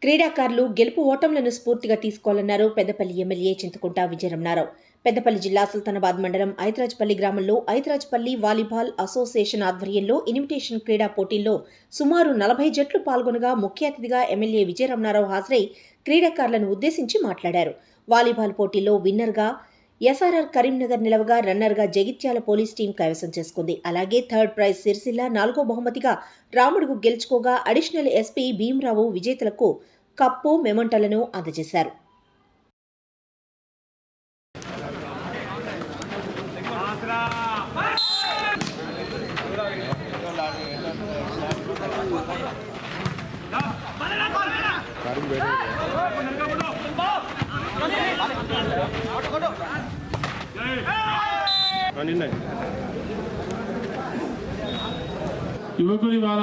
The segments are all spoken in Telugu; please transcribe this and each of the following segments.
క్రీడాకారులు గెలుపు ఓటములను స్ఫూర్తిగా తీసుకోవాలన్నారు పెద్దపల్లి ఎమ్మెల్యే చింతకుంట విజయరమణారావు. పెద్దపల్లి జిల్లా సుల్తానాబాద్ మండలం ఐతరాజ్పల్లి గ్రామంలో ఐతరాజ్పల్లి వాలీబాల్ అసోసియేషన్ ఆధ్వర్యంలో ఇన్విటేషన్ క్రీడా పోటీల్లో సుమారు 40 జట్లు పాల్గొనగా ముఖ్య అతిథిగా ఎమ్మెల్యే విజయరమణారావు హాజరై క్రీడాకారులను ఉద్దేశించి మాట్లాడారు. వాలీబాల్ పోటీల్లో విన్నర్గా ఎస్ఆర్ఆర్ కరీంనగర్ నిలవగా రన్నర్గా జగిత్యాల పోలీస్ టీం కైవసం చేసుకుంది. అలాగే థర్డ్ ప్రైజ్ సిరిసిల్ల, 4వ బహుమతిగా రాముడుగు గెలుచుకోగా అడిషనల్ ఎస్పీ భీమరావు విజేతలకు కప్పు, మెమంటలను అందజేశారు. యువకులు ఇవాళ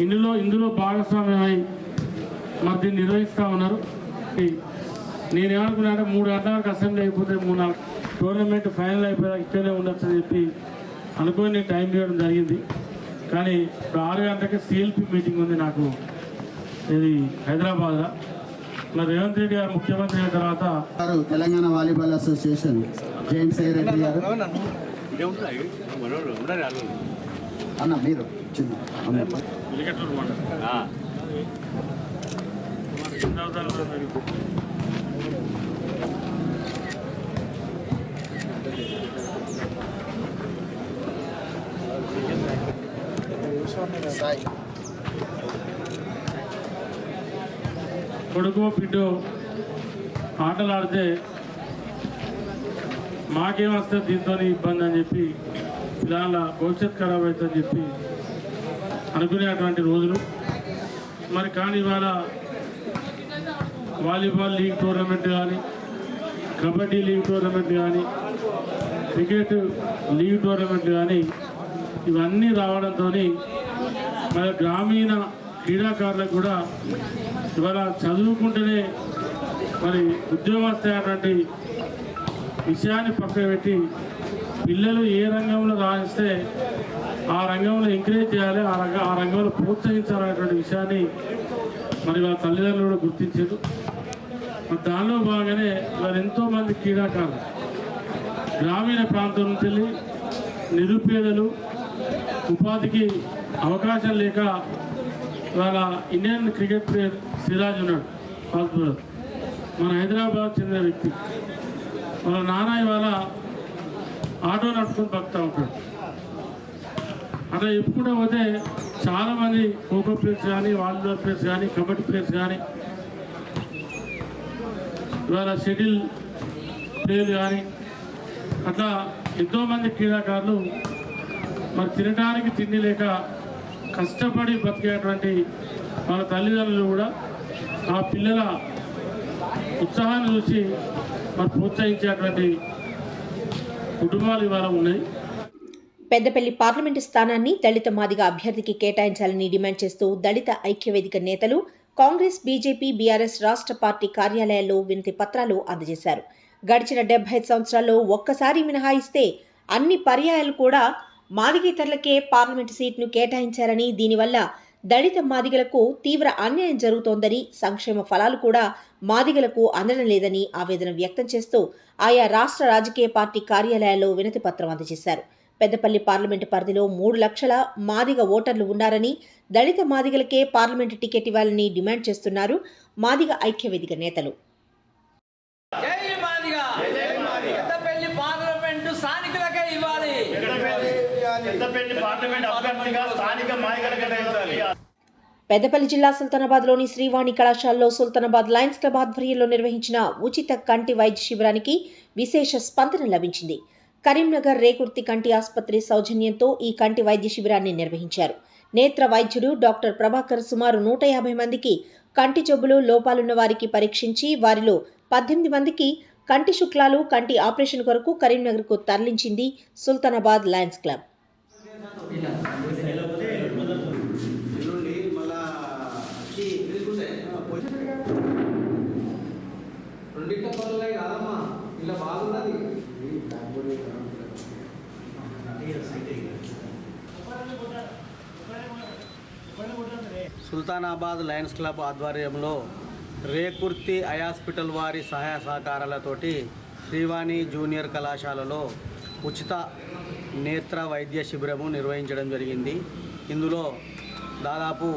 ఇందులో భాగస్వామ్యమై మరి దీన్ని నిర్వహిస్తూ ఉన్నారు. నేనేమనుకున్నా అంటే 3 గంటల వరకు అసెంబ్లీ అయిపోతే 3-4 టోర్నమెంట్ ఫైనల్ అయిపోయాక ఇక్కడనే ఉండొచ్చు అని చెప్పి అనుకుని నేను టైం ఇవ్వడం జరిగింది. కానీ ఇప్పుడు 6 గంటలకి సిఎల్పి మీటింగ్ ఉంది నాకు ఇది హైదరాబాద్లో. మరి రేవంత్ రెడ్డి గారు ముఖ్యమంత్రి అయిన తర్వాత Telangana volleyball association joint secretary గారు అన్న మీరు కొడుకో బిడ్డో ఆటలు ఆడితే మాకేమొస్తుంది దీంతో ఇబ్బంది అని చెప్పి పిల్లల భవిష్యత్ ఖరాబ్ అవుతుందని చెప్పి అనుకునేటువంటి రోజులు. మరి కానీ ఇవాళ వాలీబాల్ లీగ్ టోర్నమెంట్ కానీ, కబడ్డీ లీగ్ టోర్నమెంట్ కానీ, క్రికెట్ లీగ్ టోర్నమెంట్ కానీ ఇవన్నీ రావడంతో మన గ్రామీణ క్రీడాకారులకు కూడా ఇవాళ చదువుకుంటేనే మరి ఉద్యోగం వస్తాయన్నటువంటి విషయాన్ని పక్కన పెట్టి పిల్లలు ఏ రంగంలో రాణిస్తే ఆ రంగంలో ఎంకరేజ్ చేయాలి, ఆ రంగంలో ప్రోత్సహించాలనేటువంటి విషయాన్ని మరి వాళ్ళ తల్లిదండ్రులు కూడా గుర్తించారు. దానిలో భాగంగానే వారు ఎంతోమంది క్రీడాకారులు గ్రామీణ ప్రాంతం నుంచి వెళ్ళి నిరుపేదలు ఉపాధికి అవకాశం లేక వాళ్ళ ఇండియన్ క్రికెట్ ప్లేయర్ సిరాజ్ ఉన్నాడు, ఫాల్తులో మన హైదరాబాద్ చెందిన వ్యక్తి. వాళ్ళ నాన్న ఇవాళ ఆటో నడుపుకొని బతుకుతూ ఉంటాడు. అట్లా చెప్పుకుంటూ పోతే చాలామంది ఖోఖో ప్లేయర్స్ కానీ, వాలీబాల్ ప్లేయర్స్ కానీ, కబడ్డీ ప్లేయర్స్ కానీ, ఇవాళ షటిల్ ప్లేయర్లు కానీ అట్లా ఎంతోమంది క్రీడాకారులు మరి తినడానికి తిండి లేక కష్టపడి బతికేటువంటి వాళ్ళ తల్లిదండ్రులు కూడా ఆ పిల్లల ఉత్సాహాన్ని చూసి మరి ప్రోత్సహించేటువంటి కుటుంబాలు ఇవాళ ఉన్నాయి. పెద్దపల్లి పార్లమెంటు స్థానాన్ని దళిత మాదిగ అభ్యర్థికి కేటాయించాలని డిమాండ్ చేస్తూ దళిత ఐక్యవేదిక నేతలు కాంగ్రెస్, బీజేపీ, బీఆర్ఎస్ రాష్ట్ర పార్టీ కార్యాలయాల్లో వినతి పత్రాలు అందజేశారు. గడిచిన 75 సంవత్సరాల్లో ఒక్కసారి మినహాయిస్తే అన్ని పర్యాయాలు కూడా మాదిగేతరులకే పార్లమెంటు సీట్ను కేటాయించారని, దీనివల్ల దళిత మాదిగలకు తీవ్ర అన్యాయం జరుగుతోందని, సంక్షేమ ఫలాలు కూడా మాదిగలకు అందడం లేదని ఆవేదన వ్యక్తం చేస్తూ ఆయా రాష్ట్ర రాజకీయ పార్టీ కార్యాలయాల్లో వినతి పత్రం అందజేశారు. పెద్దపల్లి పార్లమెంటు పరిధిలో 3 లక్షల మాదిగ ఓటర్లు ఉన్నారని, దళిత మాదిగలకే పార్లమెంటు టికెట్ ఇవ్వాలని డిమాండ్ చేస్తున్నారు మాదిగ ఐక్యవేదిక నేతలు. పెద్దపల్లి జిల్లా సుల్తానాబాద్లోని శ్రీవాణి కళాశాలలో సుల్తానాబాద్ లయన్స్ క్లబ్ ఆధ్వర్యంలో నిర్వహించిన ఉచిత కంటి వైద్య శిబిరానికి విశేష స్పందన లభించింది. కరీంనగర్ రేకుర్తి కంటి ఆసుపత్రి సౌజన్యంతో ఈ కంటి వైద్య శిబిరాన్ని నిర్వహించారు. నేత్ర వైద్యుడు డాక్టర్ ప్రభాకర్ సుమారు 150 మందికి కంటి జబ్బులు, లోపాలున్న వారికి పరీక్షించి వారిలో 18 మందికి కంటి శుక్లాలు, కంటి ఆపరేషన్ కొరకు కరీంనగర్కు తరలించింది Sultanabad Lions Club. Sultanabad Lions Club ఆధ్వర్యంలో రేకుర్తి ఐ హాస్పిటల్ వారి సహాయ సహకారాలతోటి శ్రీవాణి జూనియర్ కళాశాలలో ఉచిత నేత్ర వైద్య శిబిరము నిర్వహించడం జరిగింది. ఇందులో దాదాపు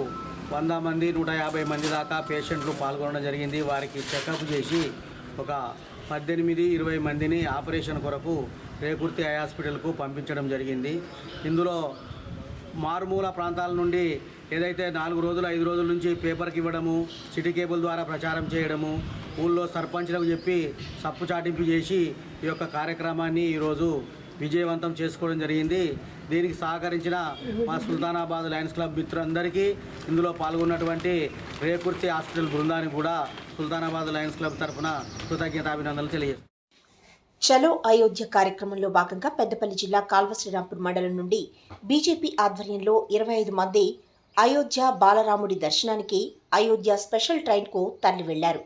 100 మంది 150 మంది దాకా పేషెంట్లు పాల్గొనడం జరిగింది. వారికి చెకప్ చేసి ఒక 18-20 మందిని ఆపరేషన్ కొరకు రేకుర్తి ఐ హాస్పిటల్కు పంపించడం జరిగింది. ఇందులో మారుమూల ప్రాంతాల నుండి ఏదైతే 4 రోజులు 5 రోజుల నుంచి పేపర్కి ఇవ్వడము, సిటీ కేబుల్ ద్వారా ప్రచారం చేయడము, ఊళ్ళో సర్పంచ్లకు చెప్పి సప్పు చాటింపు చేసి ఈ యొక్క కార్యక్రమాన్ని ఈరోజు విజయవంతం చేసుకోవడం జరిగింది. దీనికి సహకరించిన మా సుల్తానాబాద్ లయన్స్ క్లబ్ మిత్రులందరికీ, ఇందులో పాల్గొన్నటువంటి రేకుర్తి హాస్పిటల్ బృందానికి కూడా సుల్తానాబాద్ లయన్స్ క్లబ్ తరఫున కృతజ్ఞతాభినందనలు తెలియజేస్తాను. చలో అయోధ్య కార్యక్రమంలో భాగంగా పెద్దపల్లి జిల్లా కాల్వ శ్రీరాంపూర్ మండలం నుండి బీజేపీ ఆధ్వర్యంలో 25 మంది అయోధ్య బాలరాముడి దర్శనానికి అయోధ్య స్పెషల్ ట్రైన్కు తరలి వెళ్లారు.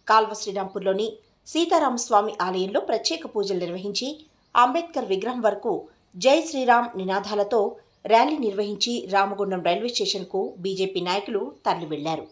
కాల్వ శ్రీరాంపూర్లోని సీతారామస్వామి ఆలయంలో ప్రత్యేక పూజలు నిర్వహించి అంబేద్కర్ విగ్రహం వరకు జై శ్రీరామ్ నినాదాలతో ర్యాలీ నిర్వహించి రామగుండం రైల్వే స్టేషన్కు బీజేపీ నాయకులు తరలి వెళ్లారు.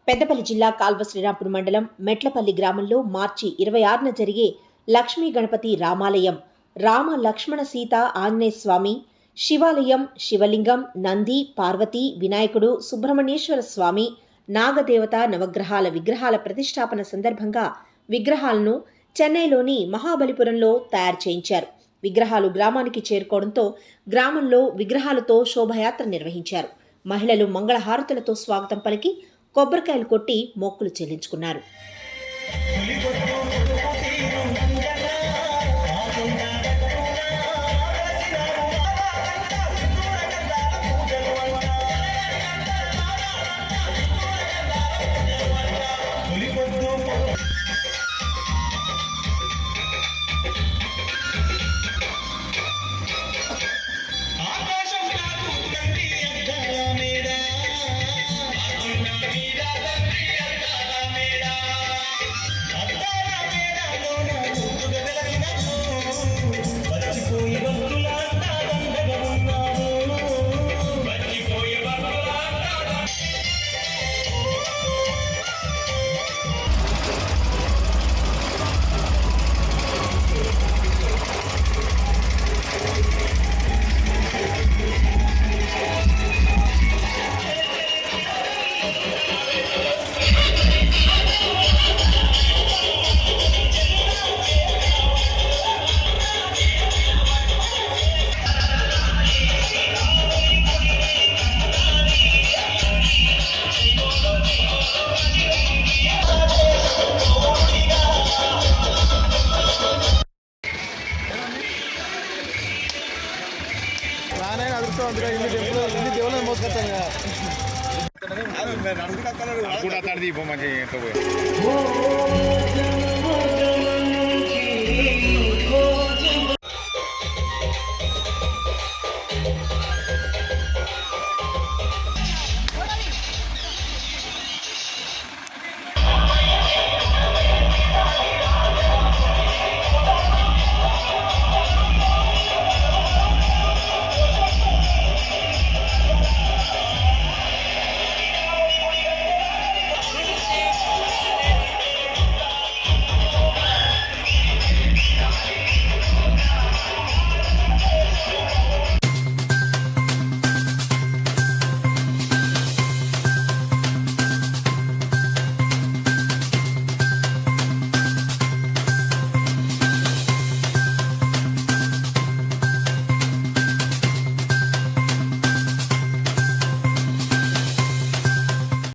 పెద్దపల్లి జిల్లా కాల్వ శ్రీరాంపూర్ మండలం మెట్లపల్లి గ్రామంలో మార్చి 26న జరిగే లక్ష్మీ గణపతి రామాలయం, రామ లక్ష్మణ సీత ఆంజనేయ స్వామి, శివాలయం, శివలింగం, నంది, పార్వతి, వినాయకుడు, సుబ్రహ్మణ్యేశ్వర స్వామి, నాగదేవత నవగ్రహాల విగ్రహాల ప్రతిష్టాపన సందర్భంగా విగ్రహాలను చెన్నైలోని మహాబలిపురంలో తయారు చేయించారు. విగ్రహాలు గ్రామానికి చేరుకోవడంతో గ్రామంలో విగ్రహాలతో శోభయాత్ర నిర్వహించారు. మహిళలు మంగళహారతులతో స్వాగతం పలికి కొబ్బరికాయలు కొట్టి మొక్కులు చెల్లించుకున్నారు. కూడా తడిది మంచి